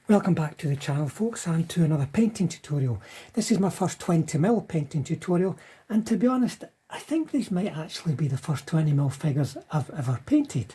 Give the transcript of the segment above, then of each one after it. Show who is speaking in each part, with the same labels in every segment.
Speaker 1: Welcome back to the channel, folks, and to another painting tutorial. This is my first 20mm painting tutorial, and to be honest, I think these might actually be the first 20mm figures I've ever painted.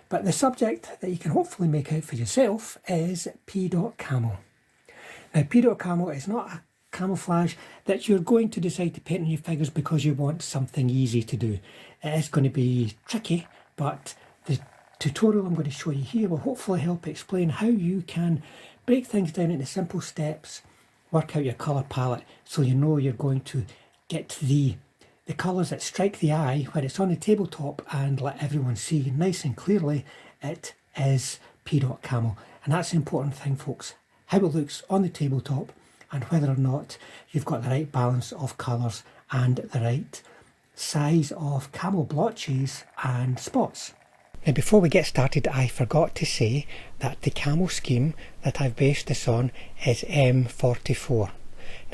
Speaker 1: But the subject that you can hopefully make out for yourself is Peadot Camo. Now, Peadot Camo is not a camouflage that you're going to decide to paint on your figures because you want something easy to do. It is going to be tricky, but the tutorial I'm going to show you here will hopefully help explain how you can break things down into simple steps, work out your colour palette so you know you're going to get the colours that strike the eye when it's on the tabletop and let everyone see nice and clearly it is Peadot Camo. And that's the important thing, folks, how it looks on the tabletop and whether or not you've got the right balance of colours and the right size of camo blotches and spots. Now, before we get started, I forgot to say that the camo scheme that I've based this on is M44.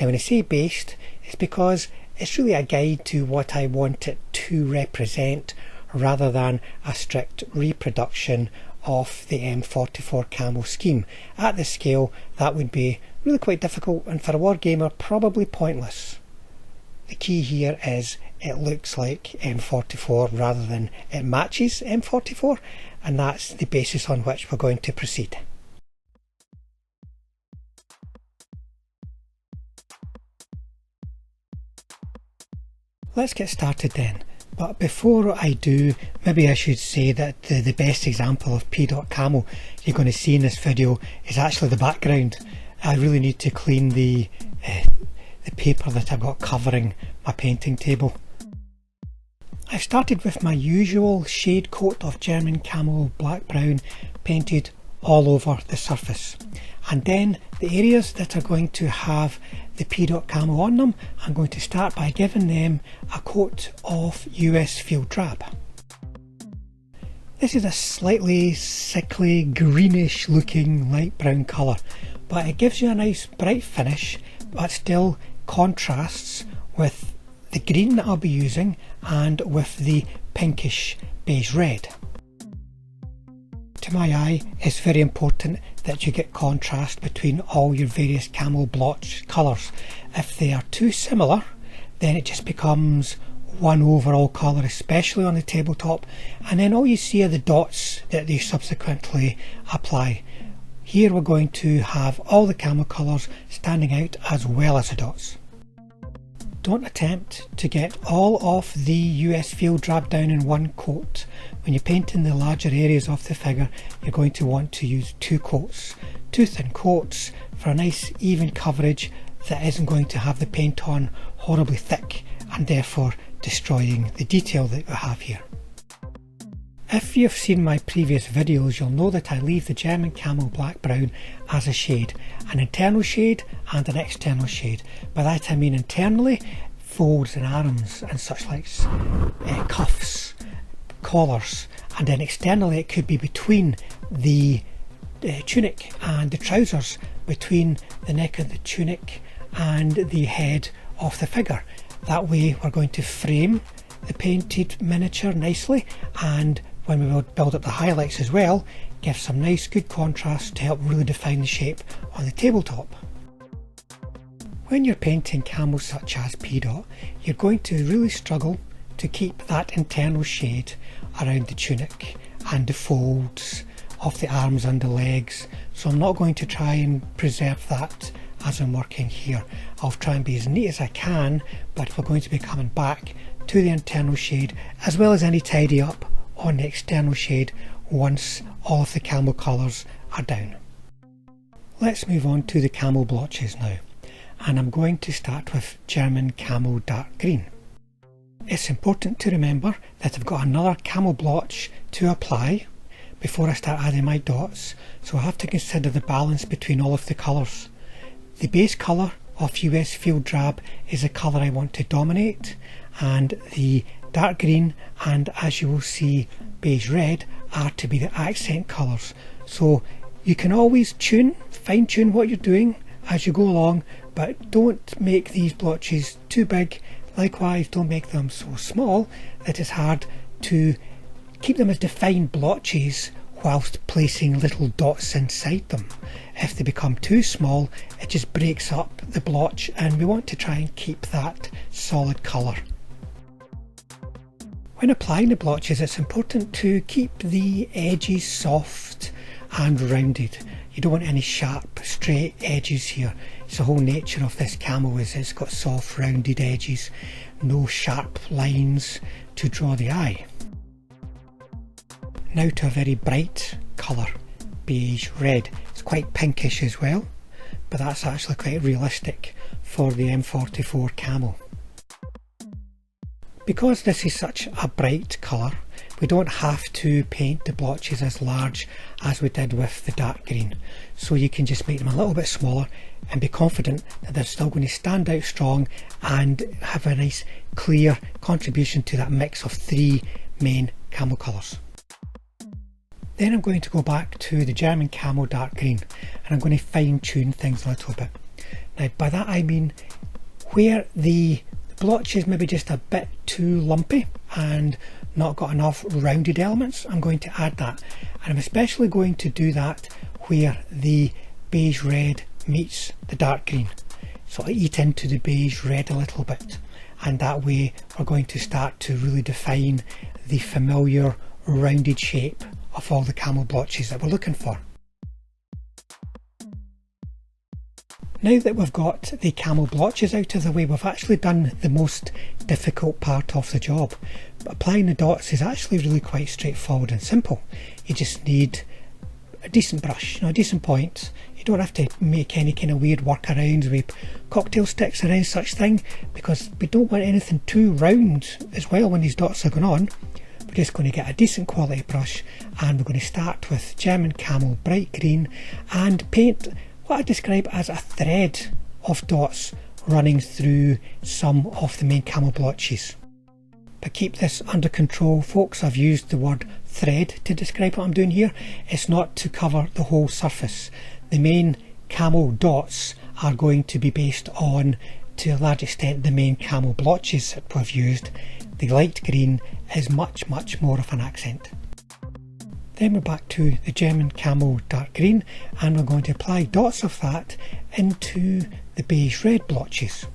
Speaker 1: Now, when I say based, it's because it's really a guide to what I want it to represent rather than a strict reproduction of the M44 camo scheme. At this scale, that would be really quite difficult and for a wargamer probably pointless. The key here is it looks like M44 rather than it matches M44, and that's the basis on which we're going to proceed. Let's get started then. But before I do, maybe I should say that the best example of Peadot Camo you're going to see in this video is actually the background. I really need to clean the paper that I've got covering my painting table. I've started with my usual shade coat of German Camo black brown painted all over the surface, and then the areas that are going to have the Peadot Camo on them, I'm going to start by giving them a coat of US Field Drab. This is a slightly sickly greenish looking light brown colour, but it gives you a nice bright finish but still contrasts with the green that I'll be using and with the pinkish beige red. To my eye, it's very important that you get contrast between all your various camo blotch colours. If they are too similar, then it just becomes one overall colour, especially on the tabletop, and then all you see are the dots that they subsequently apply. Here we're going to have all the camo colours standing out as well as the dots. Don't attempt to get all of the US Field Drab down in one coat. When you're painting the larger areas of the figure, you're going to want to use two coats, two thin coats for a nice even coverage that isn't going to have the paint on horribly thick and therefore destroying the detail that we have here. If you've seen my previous videos, you'll know that I leave the German Camo black brown as a shade, an internal shade and an external shade. By that I mean internally, folds and arms and such likes, cuffs, collars, and then externally it could be between the tunic and the trousers, between the neck of the tunic and the head of the figure. That way we're going to frame the painted miniature nicely, and when we will build up the highlights as well, give some nice good contrast to help really define the shape on the tabletop. When you're painting camo such as Peadot, you're going to really struggle to keep that internal shade around the tunic and the folds of the arms and the legs, so I'm not going to try and preserve that as I'm working here. I'll try and be as neat as I can, but we're going to be coming back to the internal shade as well as any tidy up on the external shade once all of the camo colours are down. Let's move on to the camo blotches now, and I'm going to start with German Camo dark green. It's important to remember that I've got another camo blotch to apply before I start adding my dots, so I have to consider the balance between all of the colours. The base colour of US Field Drab is the colour I want to dominate, and the dark green and, as you will see, beige red are to be the accent colours. So you can always fine tune what you're doing as you go along, but don't make these blotches too big. Likewise, don't make them so small that it's hard to keep them as defined blotches whilst placing little dots inside them. If they become too small, it just breaks up the blotch, and we want to try and keep that solid colour. When applying the blotches, it's important to keep the edges soft and rounded. You don't want any sharp, straight edges here. It's the whole nature of this camo is it's got soft, rounded edges, no sharp lines to draw the eye. Now to a very bright colour, beige red. It's quite pinkish as well, but that's actually quite realistic for the M44 camo. Because this is such a bright colour, we don't have to paint the blotches as large as we did with the dark green. So you can just make them a little bit smaller and be confident that they're still going to stand out strong and have a nice clear contribution to that mix of three main camo colours. Then I'm going to go back to the German camo dark green, and I'm going to fine tune things a little bit. Now by that I mean where the blotch is maybe just a bit too lumpy and not got enough rounded elements, I'm going to add that. And I'm especially going to do that where the beige red meets the dark green. So I eat into the beige red a little bit, and that way we're going to start to really define the familiar rounded shape of all the camo blotches that we're looking for. Now that we've got the camo blotches out of the way, we've actually done the most difficult part of the job. But applying the dots is actually really quite straightforward and simple. You just need a decent brush, a decent point. You don't have to make any kind of weird workarounds with cocktail sticks or any such thing, because we don't want anything too round as well when these dots are going on. We're just going to get a decent quality brush, and we're going to start with German camo bright green and paint what I describe as a thread of dots running through some of the main camo blotches. But keep this under control, folks. I've used the word thread to describe what I'm doing here. It's not to cover the whole surface. The main camo dots are going to be based on, to a large extent, the main camo blotches that we've used. The light green is much more of an accent. Then we're back to the German camo dark green, and we're going to apply dots of that into the beige red blotches.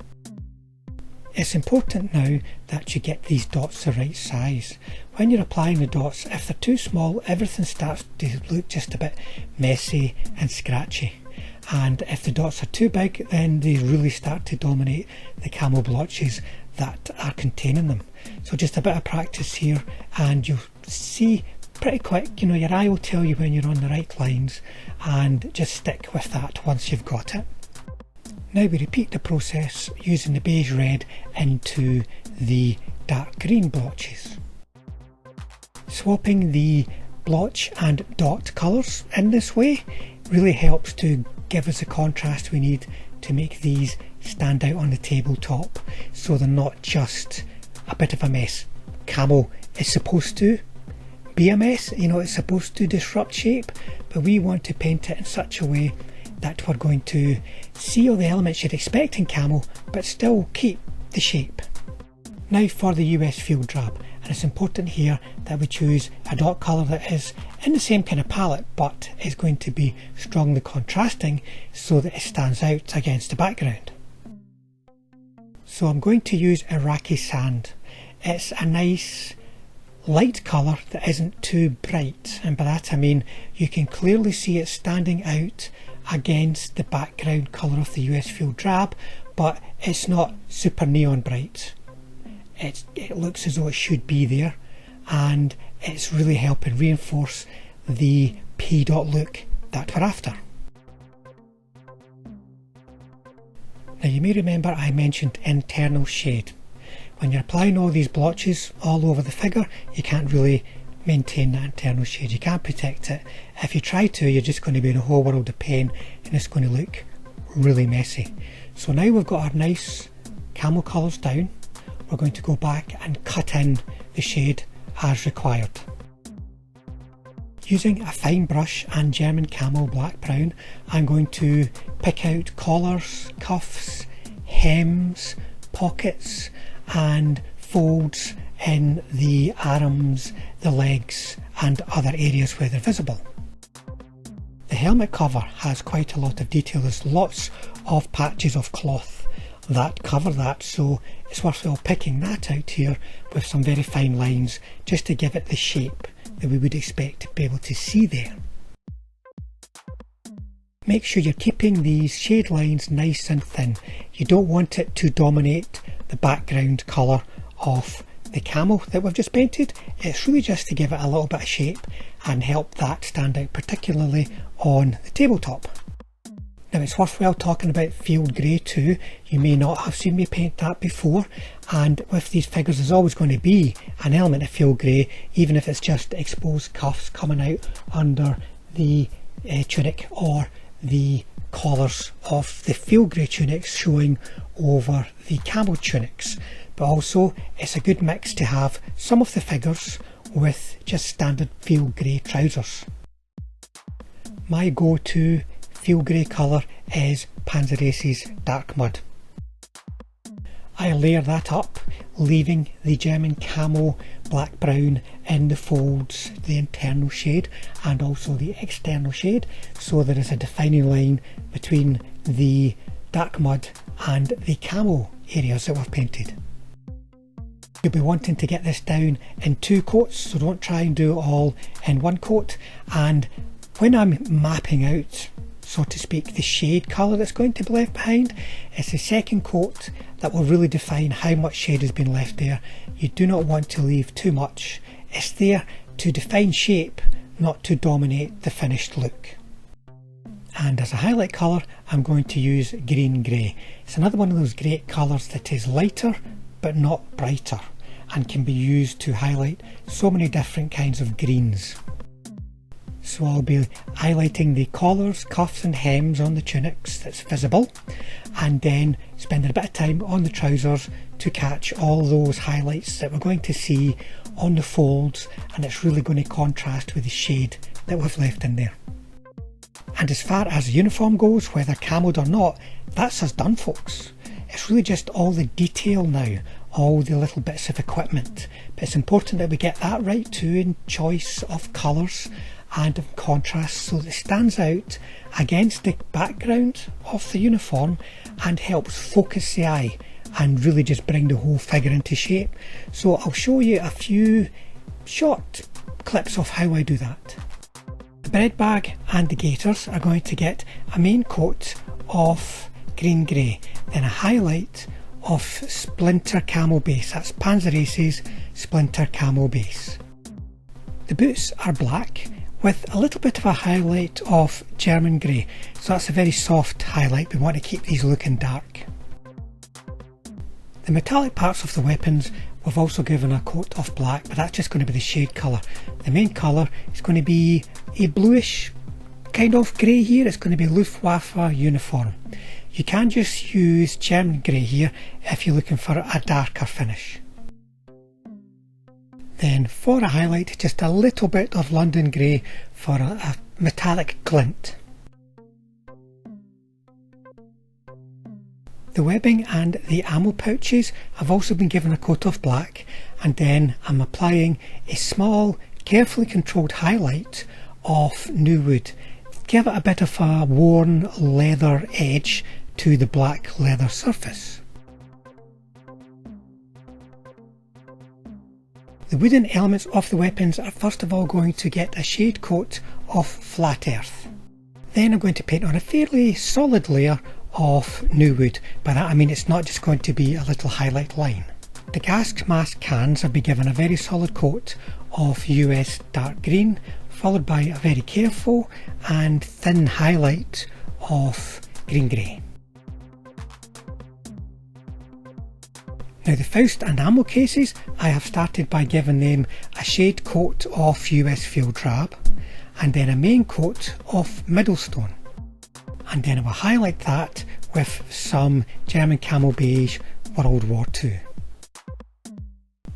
Speaker 1: It's important now that you get these dots the right size. When you're applying the dots, if they're too small, everything starts to look just a bit messy and scratchy. And if the dots are too big, then they really start to dominate the camo blotches that are containing them. So just a bit of practice here, and you'll see pretty quick, your eye will tell you when you're on the right lines, and just stick with that once you've got it. Now we repeat the process using the beige red into the dark green blotches. Swapping the blotch and dot colours in this way really helps to give us the contrast we need to make these stand out on the tabletop, so they're not just a bit of a mess. Camo is supposed to be a mess, it's supposed to disrupt shape, but we want to paint it in such a way that we're going to see all the elements you'd expect in camo but still keep the shape. Now for the US field drab, and it's important here that we choose a dot colour that is in the same kind of palette but is going to be strongly contrasting so that it stands out against the background. So I'm going to use Iraqi sand. It's a nice light colour that isn't too bright, and by that I mean you can clearly see it standing out against the background colour of the US field drab, but it's not super neon bright. It looks as though it should be there, and it's really helping reinforce the Peadot look that we're after. Now you may remember I mentioned internal shade. When you're applying all these blotches all over the figure, you can't really maintain that internal shade. You can't protect it. If you try to, you're just going to be in a whole world of pain, and it's going to look really messy. So now we've got our nice camo colours down, we're going to go back and cut in the shade as required. Using a fine brush and German camo black brown, I'm going to pick out collars, cuffs, hems, pockets and folds in the arms, the legs and other areas where they're visible. The helmet cover has quite a lot of detail. There's lots of patches of cloth that cover that, so it's worthwhile picking that out here with some very fine lines just to give it the shape that we would expect to be able to see there. Make sure you're keeping these shade lines nice and thin. You don't want it to dominate the background colour of the camo that we've just painted. It's really just to give it a little bit of shape and help that stand out, particularly on the tabletop. Now it's worthwhile talking about field grey too. You may not have seen me paint that before, and with these figures there's always going to be an element of field grey, even if it's just exposed cuffs coming out under the tunic, or the collars of the field grey tunics showing over the camo tunics. But also it's a good mix to have some of the figures with just standard field grey trousers. My go-to field grey colour is Panzerace's Dark Mud. I layer that up, leaving the German camo black brown in the folds, the internal shade and also the external shade, so there is a defining line between the Dark Mud and the camo areas that we've painted. You'll be wanting to get this down in 2 coats, so don't try and do it all in 1 coat. And when I'm mapping out, so to speak, the shade colour that's going to be left behind, it's the 2nd coat that will really define how much shade has been left there. You do not want to leave too much. It's there to define shape, not to dominate the finished look. And as a highlight colour, I'm going to use green grey. It's another one of those great colours that is lighter but not brighter, and can be used to highlight so many different kinds of greens. So I'll be highlighting the collars, cuffs and hems on the tunics that's visible, and then spending a bit of time on the trousers to catch all those highlights that we're going to see on the folds, and it's really going to contrast with the shade that we've left in there. And as far as the uniform goes, whether camoed or not, that's us done, folks. It's really just all the detail now, all the little bits of equipment, but it's important that we get that right too in choice of colours and of contrast, so that it stands out against the background of the uniform and helps focus the eye and really just bring the whole figure into shape. So I'll show you a few short clips of how I do that. The bread bag and the gaiters are going to get a main coat of green grey, then a highlight of Splinter camo base. That's Panzerace's Splinter camo base. The boots are black with a little bit of a highlight of German grey, so that's a very soft highlight. We want to keep these looking dark. The metallic parts of the weapons we've also given a coat of black, but that's just going to be the shade colour. The main colour is going to be a bluish kind of grey here. It's going to be Luftwaffe uniform. You can just use German grey here if you're looking for a darker finish. Then for a highlight, just a little bit of London grey for a metallic glint. The webbing and the ammo pouches have also been given a coat of black, and then I'm applying a small, carefully controlled highlight of new wood. Give it a bit of a worn leather edge to the black leather surface. The wooden elements of the weapons are first of all going to get a shade coat of flat earth. Then I'm going to paint on a fairly solid layer of new wood. By that I mean it's not just going to be a little highlight line. The gas mask cans have been given a very solid coat of US dark green, followed by a very careful and thin highlight of green grey. Now the Faust and ammo cases, I have started by giving them a shade coat of US Field Drab, and then a main coat of Middlestone, and then I will highlight that with some German Camo Beige World War II.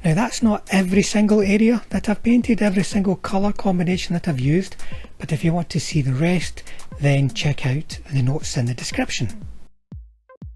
Speaker 1: Now that's not every single area that I've painted, every single colour combination that I've used, but if you want to see the rest, then check out the notes in the description.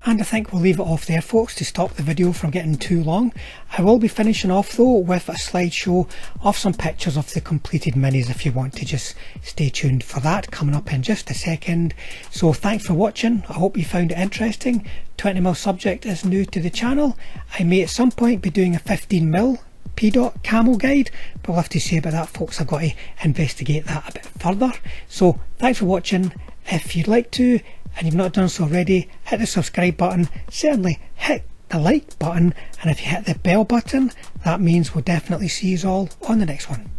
Speaker 1: And I think we'll leave it off there, folks, to stop the video from getting too long. I will be finishing off though with a slideshow of some pictures of the completed minis if you want to just stay tuned for that, coming up in just a second. So thanks for watching. I hope you found it interesting. 20mm subject is new to the channel. I may at some point be doing a 15mm Peadot camo guide, but we'll have to see about that, folks. I've got to investigate that a bit further. So thanks for watching. If you'd like to, and you've not done so already, hit the subscribe button, certainly hit the like button, and if you hit the bell button, that means we'll definitely see you all on the next one.